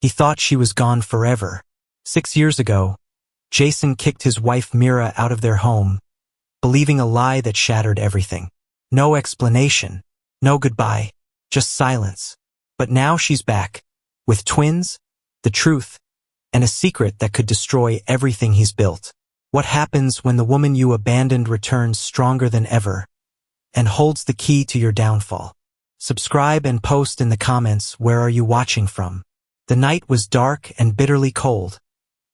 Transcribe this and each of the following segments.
He thought she was gone forever. 6 years ago, Jason kicked his wife Mira out of their home, believing a lie that shattered everything. No explanation, no goodbye, just silence. But now she's back, with twins, the truth, and a secret that could destroy everything he's built. What happens when the woman you abandoned returns stronger than ever and holds the key to your downfall? Subscribe and post in the comments, where are you watching from? The night was dark and bitterly cold,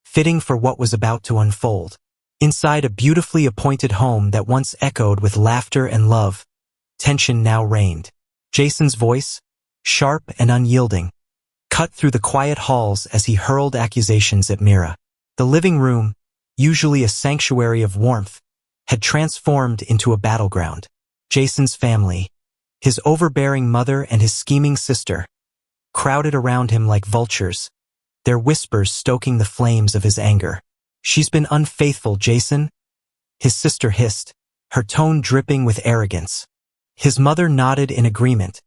fitting for what was about to unfold. Inside a beautifully appointed home that once echoed with laughter and love, tension now reigned. Jason's voice, sharp and unyielding, cut through the quiet halls as he hurled accusations at Mira. The living room, usually a sanctuary of warmth, had transformed into a battleground. Jason's family, his overbearing mother and his scheming sister, crowded around him like vultures, their whispers stoking the flames of his anger. "She's been unfaithful, Jason," his sister hissed, her tone dripping with arrogance. His mother nodded in agreement,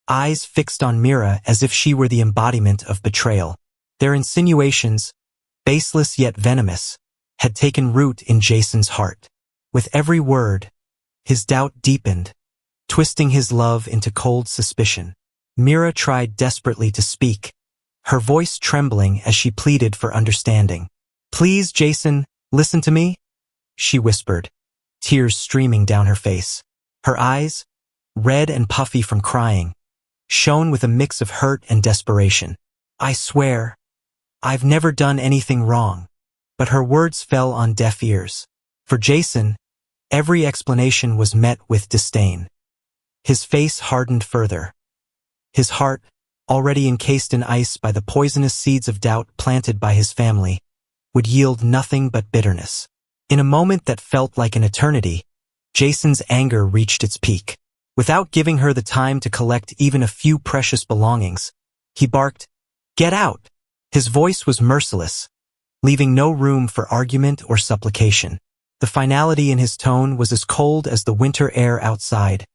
eyes fixed on Mira as if she were the embodiment of betrayal. Their insinuations, baseless yet venomous, had taken root in Jason's heart. With every word, his doubt deepened, twisting his love into cold suspicion. Mira tried desperately to speak, her voice trembling as she pleaded for understanding. "Please, Jason, listen to me," she whispered, tears streaming down her face. Her eyes, red and puffy from crying, shone with a mix of hurt and desperation. "I swear, I've never done anything wrong." But her words fell on deaf ears. For Jason, every explanation was met with disdain. His face hardened further. His heart, already encased in ice by the poisonous seeds of doubt planted by his family, would yield nothing but bitterness. In a moment that felt like an eternity, Jason's anger reached its peak. Without giving her the time to collect even a few precious belongings, he barked, "Get out!" His voice was merciless, leaving no room for argument or supplication. The finality in his tone was as cold as the winter air outside,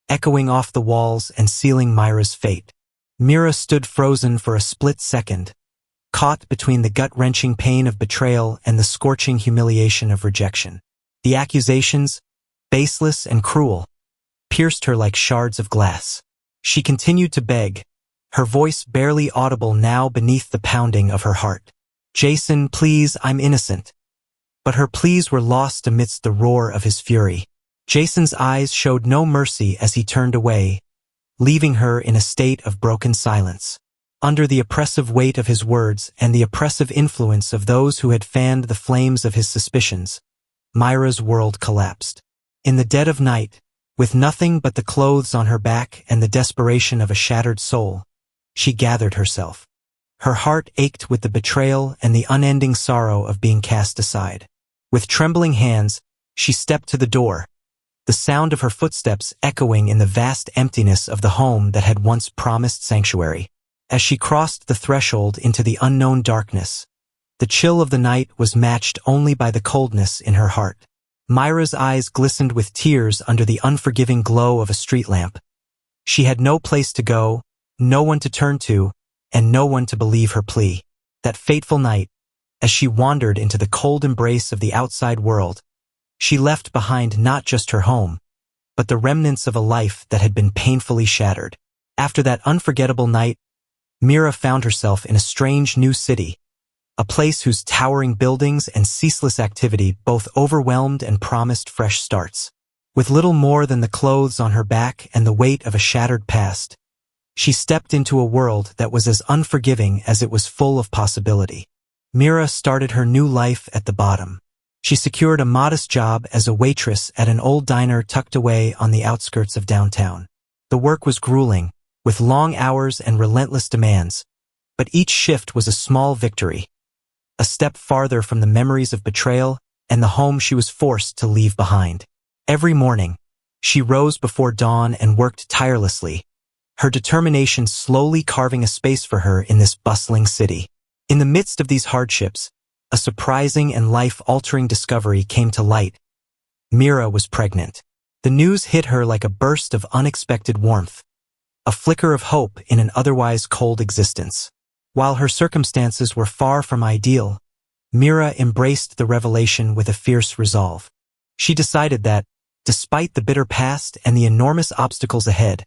echoing off the walls and sealing Mira's fate. Mira stood frozen for a split second, caught between the gut-wrenching pain of betrayal and the scorching humiliation of rejection. The accusations, baseless and cruel, pierced her like shards of glass. She continued to beg, her voice barely audible now beneath the pounding of her heart. "Jason, please, I'm innocent." But her pleas were lost amidst the roar of his fury. Jason's eyes showed no mercy as he turned away, leaving her in a state of broken silence. Under the oppressive weight of his words and the oppressive influence of those who had fanned the flames of his suspicions, Mira's world collapsed. In the dead of night, with nothing but the clothes on her back and the desperation of a shattered soul, she gathered herself. Her heart ached with the betrayal and the unending sorrow of being cast aside. With trembling hands, she stepped to the door, the sound of her footsteps echoing in the vast emptiness of the home that had once promised sanctuary. As she crossed the threshold into the unknown darkness, the chill of the night was matched only by the coldness in her heart. Mira's eyes glistened with tears under the unforgiving glow of a street lamp. She had no place to go, no one to turn to, and no one to believe her plea. That fateful night, as she wandered into the cold embrace of the outside world, she left behind not just her home, but the remnants of a life that had been painfully shattered. After that unforgettable night, Mira found herself in a strange new city, a place whose towering buildings and ceaseless activity both overwhelmed and promised fresh starts. With little more than the clothes on her back and the weight of a shattered past, she stepped into a world that was as unforgiving as it was full of possibility. Mira started her new life at the bottom. She secured a modest job as a waitress at an old diner tucked away on the outskirts of downtown. The work was grueling, with long hours and relentless demands, but each shift was a small victory, a step farther from the memories of betrayal and the home she was forced to leave behind. Every morning, she rose before dawn and worked tirelessly, her determination slowly carving a space for her in this bustling city. In the midst of these hardships, a surprising and life-altering discovery came to light. Mira was pregnant. The news hit her like a burst of unexpected warmth, a flicker of hope in an otherwise cold existence. While her circumstances were far from ideal, Mira embraced the revelation with a fierce resolve. She decided that, despite the bitter past and the enormous obstacles ahead,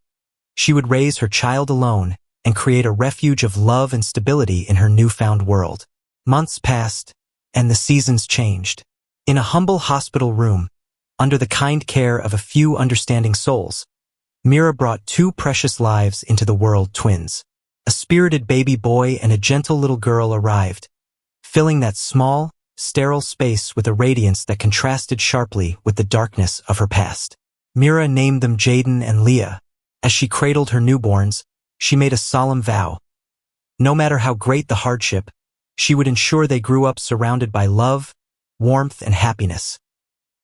she would raise her child alone and create a refuge of love and stability in her newfound world. Months passed, and the seasons changed. In a humble hospital room, under the kind care of a few understanding souls, Mira brought two precious lives into the world: twins. A spirited baby boy and a gentle little girl arrived, filling that small, sterile space with a radiance that contrasted sharply with the darkness of her past. Mira named them Jaden and Leah. As she cradled her newborns, she made a solemn vow. No matter how great the hardship, she would ensure they grew up surrounded by love, warmth, and happiness,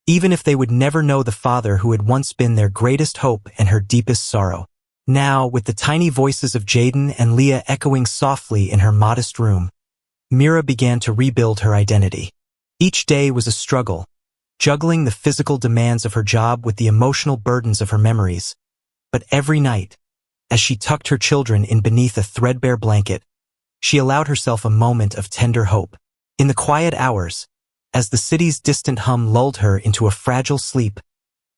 even if they would never know the father who had once been their greatest hope and her deepest sorrow. Now, with the tiny voices of Jaden and Leah echoing softly in her modest room, Mira began to rebuild her identity. Each day was a struggle, juggling the physical demands of her job with the emotional burdens of her memories. But every night, as she tucked her children in beneath a threadbare blanket, she allowed herself a moment of tender hope. In the quiet hours, as the city's distant hum lulled her into a fragile sleep,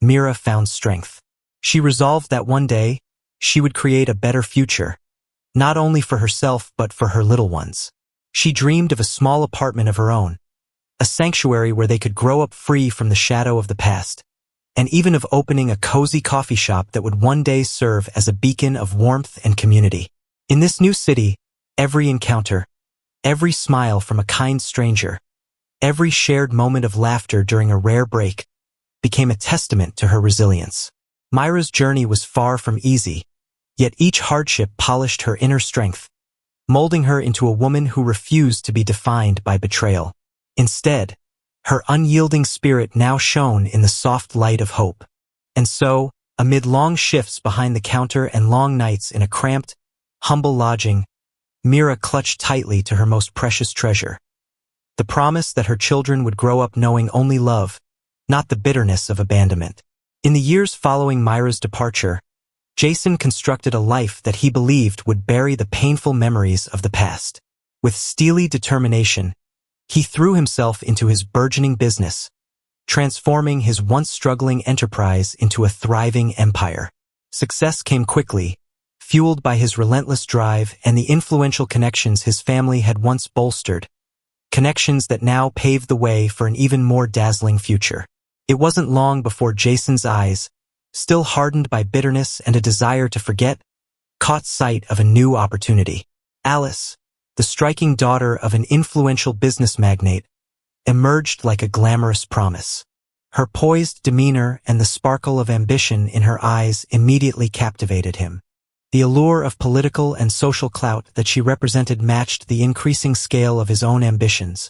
Mira found strength. She resolved that one day, she would create a better future, not only for herself but for her little ones. She dreamed of a small apartment of her own, a sanctuary where they could grow up free from the shadow of the past, and even of opening a cozy coffee shop that would one day serve as a beacon of warmth and community. In this new city, every encounter, every smile from a kind stranger, every shared moment of laughter during a rare break became a testament to her resilience. Mira's journey was far from easy, yet each hardship polished her inner strength, molding her into a woman who refused to be defined by betrayal. Instead, her unyielding spirit now shone in the soft light of hope. And so, amid long shifts behind the counter and long nights in a cramped, humble lodging, Mira clutched tightly to her most precious treasure: the promise that her children would grow up knowing only love, not the bitterness of abandonment. In the years following Mira's departure, Jason constructed a life that he believed would bury the painful memories of the past. With steely determination, he threw himself into his burgeoning business, transforming his once struggling enterprise into a thriving empire. Success came quickly, fueled by his relentless drive and the influential connections his family had once bolstered, connections that now paved the way for an even more dazzling future. It wasn't long before Jason's eyes, still hardened by bitterness and a desire to forget, caught sight of a new opportunity. Alice, the striking daughter of an influential business magnate, emerged like a glamorous promise. Her poised demeanor and the sparkle of ambition in her eyes immediately captivated him. The allure of political and social clout that she represented matched the increasing scale of his own ambitions.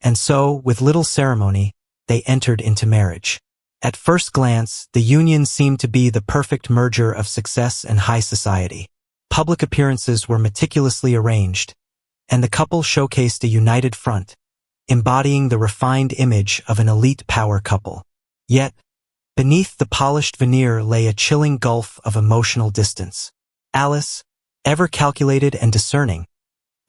And so, with little ceremony, they entered into marriage. At first glance, the union seemed to be the perfect merger of success and high society. Public appearances were meticulously arranged, and the couple showcased a united front, embodying the refined image of an elite power couple. Yet, beneath the polished veneer lay a chilling gulf of emotional distance. Alice, ever calculated and discerning,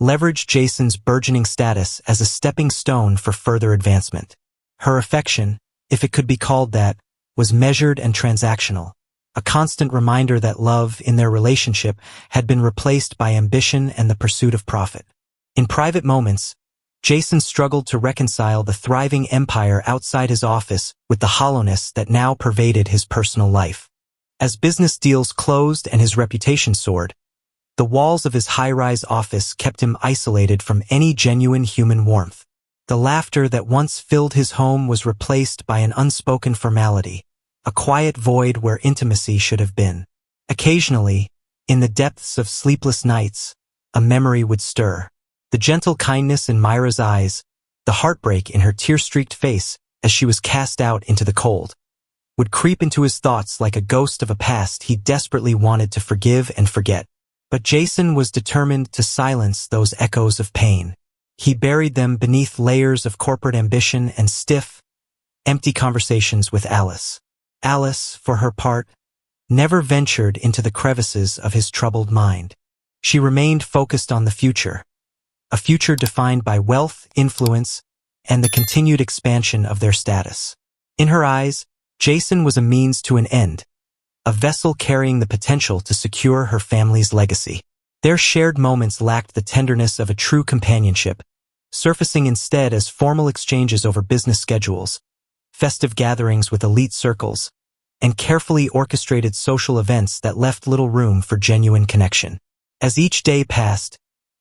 leveraged Jason's burgeoning status as a stepping stone for further advancement. Her affection, if it could be called that, was measured and transactional, a constant reminder that love in their relationship had been replaced by ambition and the pursuit of profit. In private moments, Jason struggled to reconcile the thriving empire outside his office with the hollowness that now pervaded his personal life. As business deals closed and his reputation soared, the walls of his high-rise office kept him isolated from any genuine human warmth. The laughter that once filled his home was replaced by an unspoken formality, a quiet void where intimacy should have been. Occasionally, in the depths of sleepless nights, a memory would stir. The gentle kindness in Mira's eyes, the heartbreak in her tear-streaked face as she was cast out into the cold, would creep into his thoughts like a ghost of a past he desperately wanted to forgive and forget. But Jason was determined to silence those echoes of pain. He buried them beneath layers of corporate ambition and stiff, empty conversations with Alice. Alice, for her part, never ventured into the crevices of his troubled mind. She remained focused on the future, a future defined by wealth, influence, and the continued expansion of their status. In her eyes, Jason was a means to an end, a vessel carrying the potential to secure her family's legacy. Their shared moments lacked the tenderness of a true companionship, surfacing instead as formal exchanges over business schedules, festive gatherings with elite circles, and carefully orchestrated social events that left little room for genuine connection. As each day passed,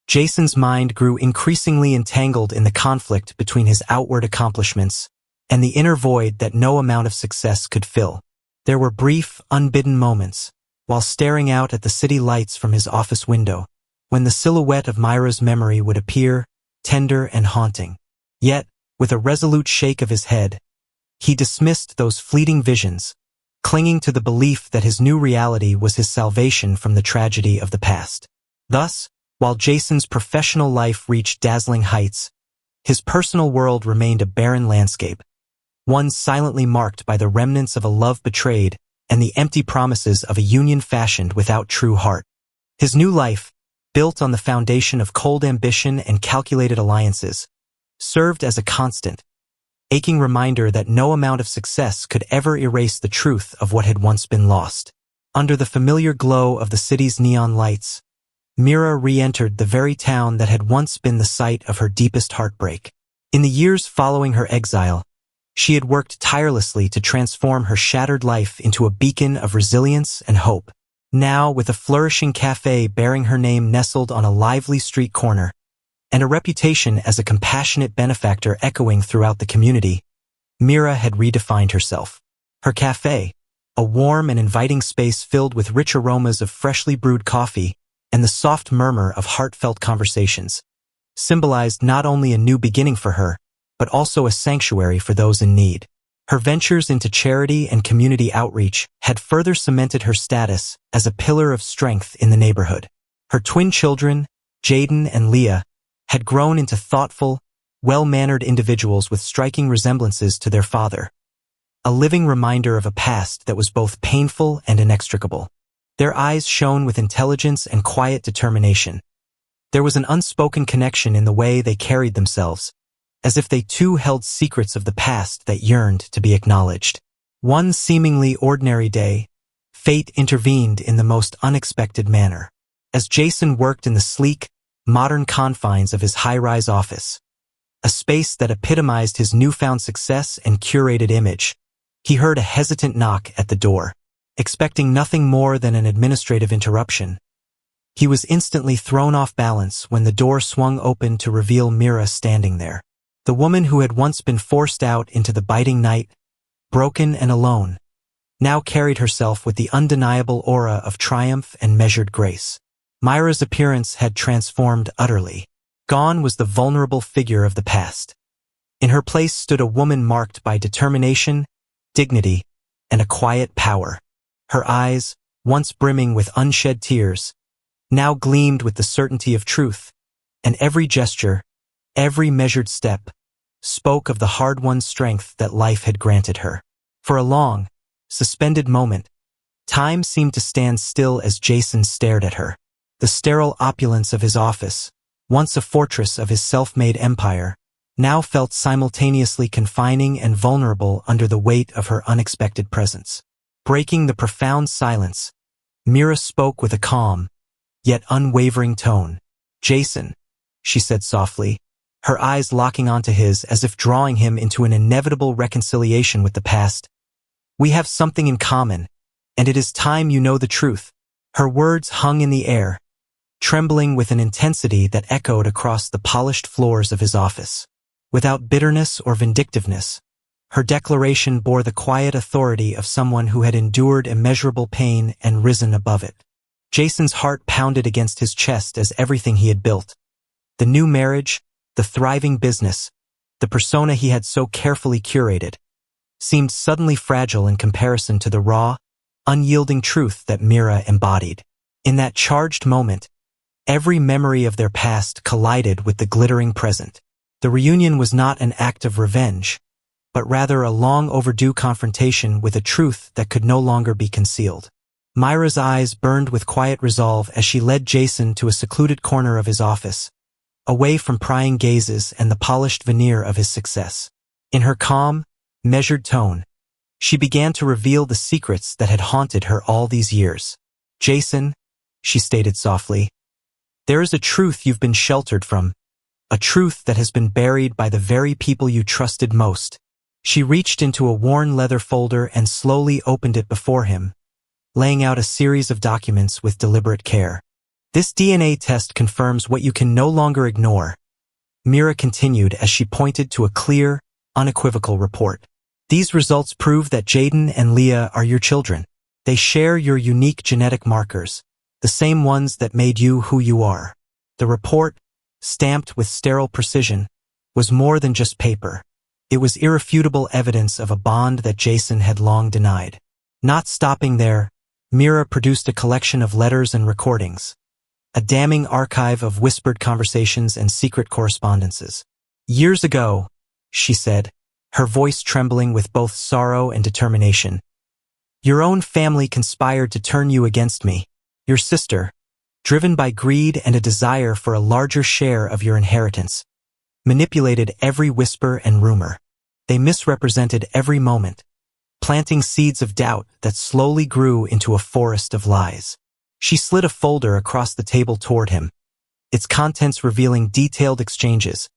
Jason's mind grew increasingly entangled in the conflict between his outward accomplishments and the inner void that no amount of success could fill. There were brief, unbidden moments, while staring out at the city lights from his office window, when the silhouette of Mira's memory would appear, tender and haunting. Yet, with a resolute shake of his head, he dismissed those fleeting visions, clinging to the belief that his new reality was his salvation from the tragedy of the past. Thus, while Jason's professional life reached dazzling heights, his personal world remained a barren landscape, one silently marked by the remnants of a love betrayed and the empty promises of a union fashioned without true heart. His new life, built on the foundation of cold ambition and calculated alliances, served as a constant, aching reminder that no amount of success could ever erase the truth of what had once been lost. Under the familiar glow of the city's neon lights, Mira re-entered the very town that had once been the site of her deepest heartbreak. In the years following her exile, she had worked tirelessly to transform her shattered life into a beacon of resilience and hope. Now, with a flourishing cafe bearing her name nestled on a lively street corner, and a reputation as a compassionate benefactor echoing throughout the community, Mira had redefined herself. Her cafe, a warm and inviting space filled with rich aromas of freshly brewed coffee and the soft murmur of heartfelt conversations, symbolized not only a new beginning for her, but also a sanctuary for those in need. Her ventures into charity and community outreach had further cemented her status as a pillar of strength in the neighborhood. Her twin children, Jaden and Leah, had grown into thoughtful, well-mannered individuals with striking resemblances to their father, a living reminder of a past that was both painful and inextricable. Their eyes shone with intelligence and quiet determination. There was an unspoken connection in the way they carried themselves, as if they too held secrets of the past that yearned to be acknowledged. One seemingly ordinary day, fate intervened in the most unexpected manner. As Jason worked in the sleek, modern confines of his high-rise office, a space that epitomized his newfound success and curated image, he heard a hesitant knock at the door. Expecting nothing more than an administrative interruption, he was instantly thrown off balance when the door swung open to reveal Mira standing there. The woman who had once been forced out into the biting night, broken and alone, now carried herself with the undeniable aura of triumph and measured grace. Mira's appearance had transformed utterly. Gone was the vulnerable figure of the past. In her place stood a woman marked by determination, dignity, and a quiet power. Her eyes, once brimming with unshed tears, now gleamed with the certainty of truth, and every gesture, every measured step, spoke of the hard-won strength that life had granted her. For a long, suspended moment, time seemed to stand still as Jason stared at her. The sterile opulence of his office, once a fortress of his self-made empire, now felt simultaneously confining and vulnerable under the weight of her unexpected presence. Breaking the profound silence, Mira spoke with a calm, yet unwavering tone. "Jason," she said softly, her eyes locking onto his as if drawing him into an inevitable reconciliation with the past. "We have something in common, and it is time you know the truth." Her words hung in the air, trembling with an intensity that echoed across the polished floors of his office. Without bitterness or vindictiveness, her declaration bore the quiet authority of someone who had endured immeasurable pain and risen above it. Jason's heart pounded against his chest as everything he had built, the new marriage, the thriving business, the persona he had so carefully curated, seemed suddenly fragile in comparison to the raw, unyielding truth that Mira embodied. In that charged moment, every memory of their past collided with the glittering present. The reunion was not an act of revenge, but rather a long-overdue confrontation with a truth that could no longer be concealed. Mira's eyes burned with quiet resolve as she led Jason to a secluded corner of his office, away from prying gazes and the polished veneer of his success. In her calm, measured tone, she began to reveal the secrets that had haunted her all these years. "Jason," she stated softly, "there is a truth you've been sheltered from, a truth that has been buried by the very people you trusted most." She reached into a worn leather folder and slowly opened it before him, laying out a series of documents with deliberate care. "This DNA test confirms what you can no longer ignore," Mira continued as she pointed to a clear, unequivocal report. "These results prove that Jaden and Leah are your children. They share your unique genetic markers, the same ones that made you who you are." The report, stamped with sterile precision, was more than just paper. It was irrefutable evidence of a bond that Jason had long denied. Not stopping there, Mira produced a collection of letters and recordings, a damning archive of whispered conversations and secret correspondences. "Years ago," she said, her voice trembling with both sorrow and determination, "your own family conspired to turn you against me. Your sister, driven by greed and a desire for a larger share of your inheritance, manipulated every whisper and rumor. They misrepresented every moment, planting seeds of doubt that slowly grew into a forest of lies." She slid a folder across the table toward him, its contents revealing detailed exchanges,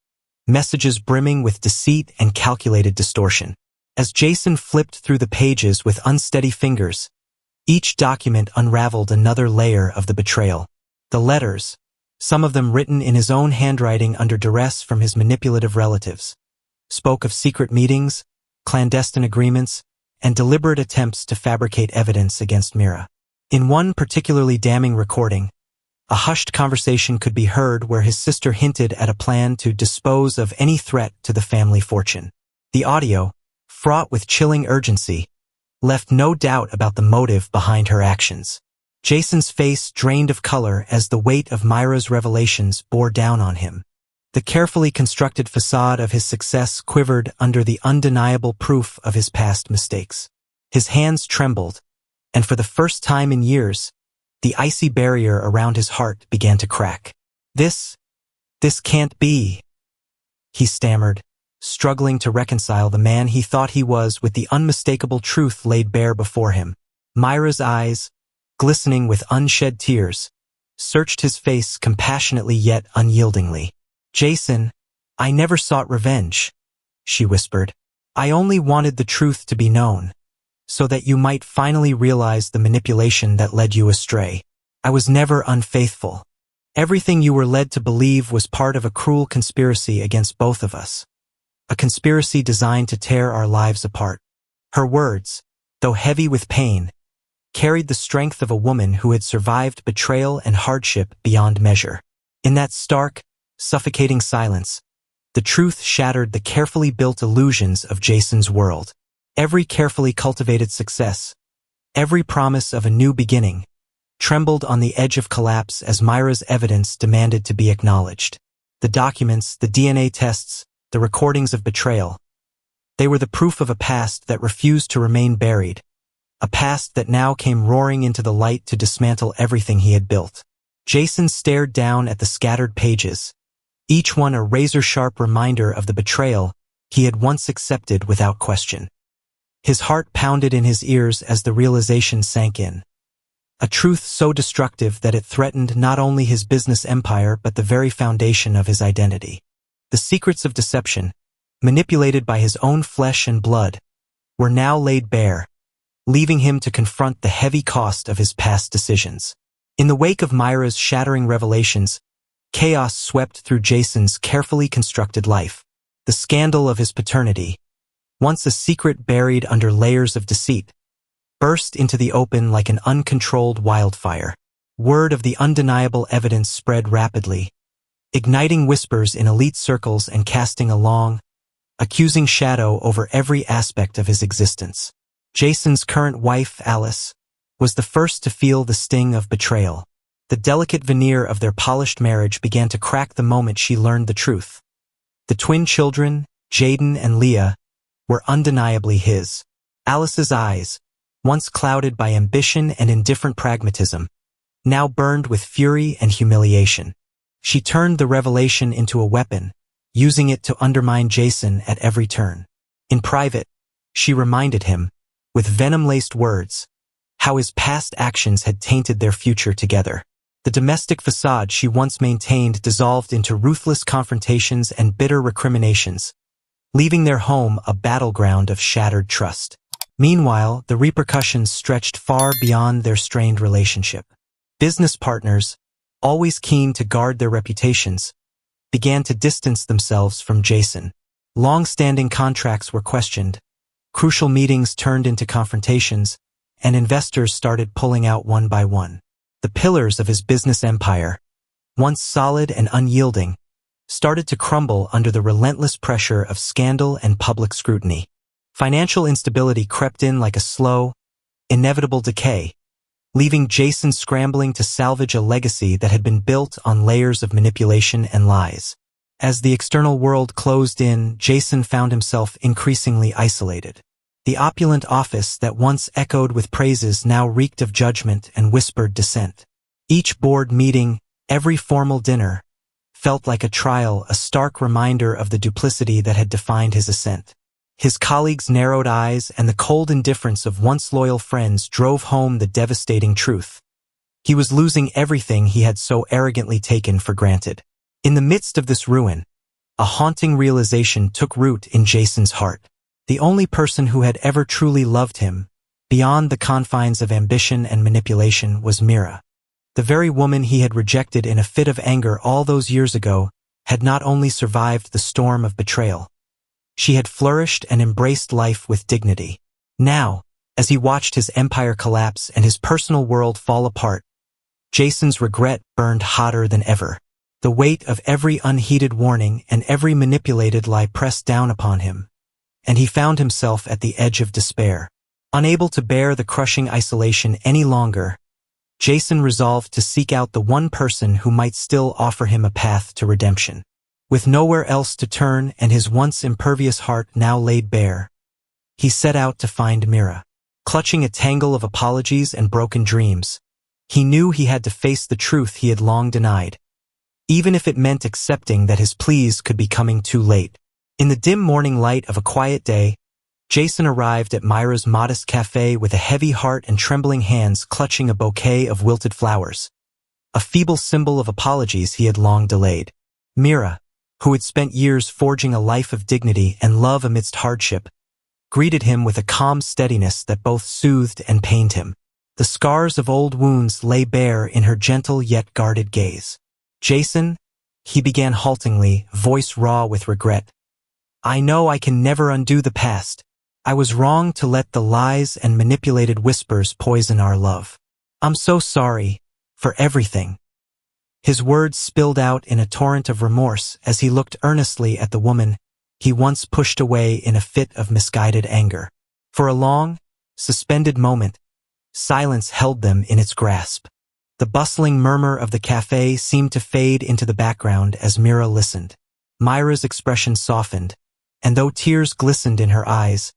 messages brimming with deceit and calculated distortion. As Jason flipped through the pages with unsteady fingers, each document unraveled another layer of the betrayal. The letters, some of them written in his own handwriting under duress from his manipulative relatives, spoke of secret meetings, clandestine agreements, and deliberate attempts to fabricate evidence against Mira. In one particularly damning recording, a hushed conversation could be heard where his sister hinted at a plan to dispose of any threat to the family fortune. The audio, fraught with chilling urgency, left no doubt about the motive behind her actions. Jason's face drained of color as the weight of Mira's revelations bore down on him. The carefully constructed facade of his success quivered under the undeniable proof of his past mistakes. His hands trembled, and for the first time in years, the icy barrier around his heart began to crack. This can't be," he stammered, struggling to reconcile the man he thought he was with the unmistakable truth laid bare before him. Mira's eyes, glistening with unshed tears, searched his face compassionately yet unyieldingly. "Jason, I never sought revenge," she whispered. "I only wanted the truth to be known, so that you might finally realize the manipulation that led you astray. I was never unfaithful. Everything you were led to believe was part of a cruel conspiracy against both of us. A conspiracy designed to tear our lives apart." Her words, though heavy with pain, carried the strength of a woman who had survived betrayal and hardship beyond measure. In that stark, suffocating silence, the truth shattered the carefully built illusions of Jason's world. Every carefully cultivated success, every promise of a new beginning, trembled on the edge of collapse as Mira's evidence demanded to be acknowledged. The documents, the DNA tests, the recordings of betrayal, they were the proof of a past that refused to remain buried, a past that now came roaring into the light to dismantle everything he had built. Jason stared down at the scattered pages, each one a razor-sharp reminder of the betrayal he had once accepted without question. His heart pounded in his ears as the realization sank in. A truth so destructive that it threatened not only his business empire but the very foundation of his identity. The secrets of deception, manipulated by his own flesh and blood, were now laid bare, leaving him to confront the heavy cost of his past decisions. In the wake of Mira's shattering revelations, chaos swept through Jason's carefully constructed life. The scandal of his paternity, once a secret buried under layers of deceit, burst into the open like an uncontrolled wildfire. Word of the undeniable evidence spread rapidly, igniting whispers in elite circles and casting a long, accusing shadow over every aspect of his existence. Jason's current wife, Alice, was the first to feel the sting of betrayal. The delicate veneer of their polished marriage began to crack the moment she learned the truth. The twin children, Jaden and Leah, were undeniably his. Alice's eyes, once clouded by ambition and indifferent pragmatism, now burned with fury and humiliation. She turned the revelation into a weapon, using it to undermine Jason at every turn. In private, she reminded him, with venom-laced words, how his past actions had tainted their future together. The domestic facade she once maintained dissolved into ruthless confrontations and bitter recriminations, leaving their home a battleground of shattered trust. Meanwhile, the repercussions stretched far beyond their strained relationship. Business partners, always keen to guard their reputations, began to distance themselves from Jason. Long-standing contracts were questioned, crucial meetings turned into confrontations, and investors started pulling out one by one. The pillars of his business empire, once solid and unyielding, started to crumble under the relentless pressure of scandal and public scrutiny. Financial instability crept in like a slow, inevitable decay, leaving Jason scrambling to salvage a legacy that had been built on layers of manipulation and lies. As the external world closed in, Jason found himself increasingly isolated. The opulent office that once echoed with praises now reeked of judgment and whispered dissent. Each board meeting, every formal dinner, felt like a trial, a stark reminder of the duplicity that had defined his ascent. His colleagues' narrowed eyes and the cold indifference of once loyal friends drove home the devastating truth. He was losing everything he had so arrogantly taken for granted. In the midst of this ruin, a haunting realization took root in Jason's heart. The only person who had ever truly loved him, beyond the confines of ambition and manipulation, was Mira. The very woman he had rejected in a fit of anger all those years ago had not only survived the storm of betrayal, she had flourished and embraced life with dignity. Now, as he watched his empire collapse and his personal world fall apart, Jason's regret burned hotter than ever. The weight of every unheeded warning and every manipulated lie pressed down upon him, and he found himself at the edge of despair. Unable to bear the crushing isolation any longer, Jason resolved to seek out the one person who might still offer him a path to redemption. With nowhere else to turn and his once impervious heart now laid bare, he set out to find Mira. Clutching a tangle of apologies and broken dreams, he knew he had to face the truth he had long denied, even if it meant accepting that his pleas could be coming too late. In the dim morning light of a quiet day, Jason arrived at Mira's modest cafe with a heavy heart and trembling hands clutching a bouquet of wilted flowers, a feeble symbol of apologies he had long delayed. Mira, who had spent years forging a life of dignity and love amidst hardship, greeted him with a calm steadiness that both soothed and pained him. The scars of old wounds lay bare in her gentle yet guarded gaze. "Jason," he began haltingly, voice raw with regret, "I know I can never undo the past. I was wrong to let the lies and manipulated whispers poison our love. I'm so sorry for everything." His words spilled out in a torrent of remorse as he looked earnestly at the woman he once pushed away in a fit of misguided anger. For a long, suspended moment, silence held them in its grasp. The bustling murmur of the cafe seemed to fade into the background as Mira listened. Mira's expression softened, and though tears glistened in her eyes,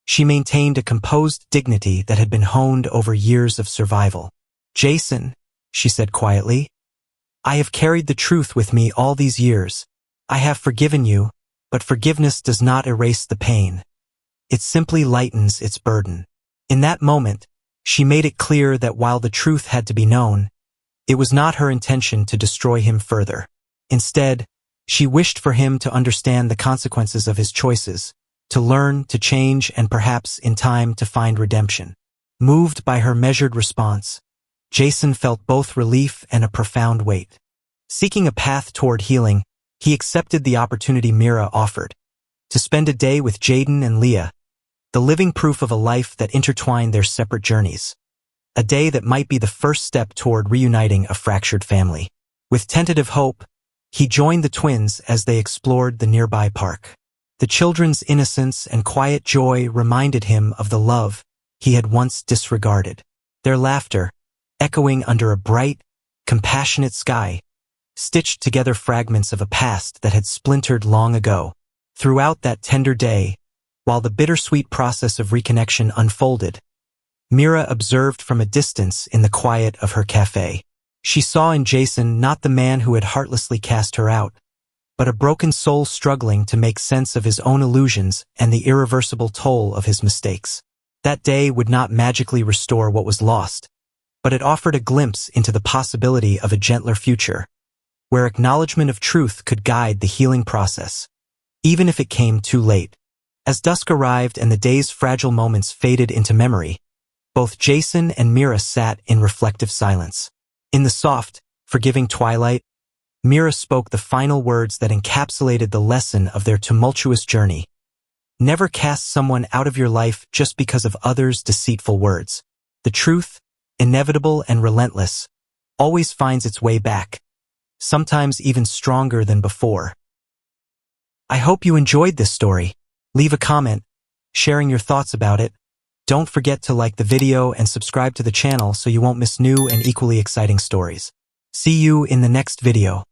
she maintained a composed dignity that had been honed over years of survival. "Jason," she said quietly, "I have carried the truth with me all these years. I have forgiven you, but forgiveness does not erase the pain. It simply lightens its burden." In that moment, she made it clear that while the truth had to be known, it was not her intention to destroy him further. Instead, she wished for him to understand the consequences of his choices, to learn, to change, and perhaps, in time, to find redemption. Moved by her measured response, Jason felt both relief and a profound weight. Seeking a path toward healing, he accepted the opportunity Mira offered, to spend a day with Jaden and Leah, the living proof of a life that intertwined their separate journeys. A day that might be the first step toward reuniting a fractured family. With tentative hope, he joined the twins as they explored the nearby park. The children's innocence and quiet joy reminded him of the love he had once disregarded. Their laughter, echoing under a bright, compassionate sky, stitched together fragments of a past that had splintered long ago. Throughout that tender day, while the bittersweet process of reconnection unfolded, Mira observed from a distance in the quiet of her cafe. She saw in Jason not the man who had heartlessly cast her out, but a broken soul struggling to make sense of his own illusions and the irreversible toll of his mistakes. That day would not magically restore what was lost, but it offered a glimpse into the possibility of a gentler future, where acknowledgement of truth could guide the healing process, even if it came too late. As dusk arrived and the day's fragile moments faded into memory, both Jason and Mira sat in reflective silence. In the soft, forgiving twilight, Mira spoke the final words that encapsulated the lesson of their tumultuous journey. Never cast someone out of your life just because of others' deceitful words. The truth, inevitable and relentless, always finds its way back, sometimes even stronger than before. I hope you enjoyed this story. Leave a comment, sharing your thoughts about it. Don't forget to like the video and subscribe to the channel so you won't miss new and equally exciting stories. See you in the next video.